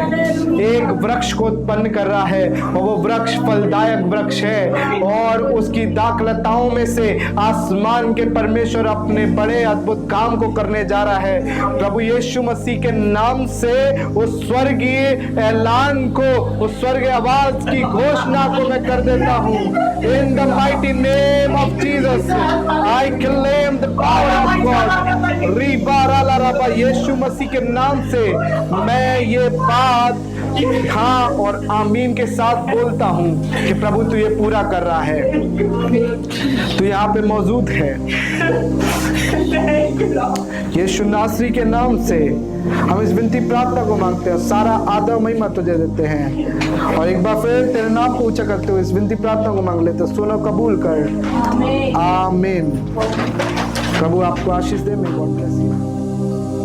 एक वृक्ष को उत्पन्न कर रहा है और वो वृक्ष फलदायक वृक्ष है और उसकी दाखलताओं में से आसमान के परमेश्वर अपने बड़े अद्भुत काम को करने जा रहा है। प्रभु यीशु मसीह के नाम से उस स्वर्गीय ऐलान को, उस स्वर्गीय आवाज की घोषणा को मैं कर देता हूँ। In the mighty name of Jesus I claim the power of God. रिबारा ला रबा, यीशु मसीह के नाम से मैं ये बात हाँ और आमीन के साथ बोलता हूँ कि प्रभु तू ये पूरा कर रहा है, तू यहाँ पे मौजूद है। यीशु नासरी के नाम से हम इस विनती प्रार्थना को मांगते हैं, सारा आदर महिमा तुझे देते हैं और एक बार फिर तेरे नाम को ऊंचा करते हुए इस विनती प्रार्थना को मांग लेते हैं। सुनो, कबूल कर। आमीन। प्रभु आपको आशीष दे। मैं गॉड ब्लेस यू।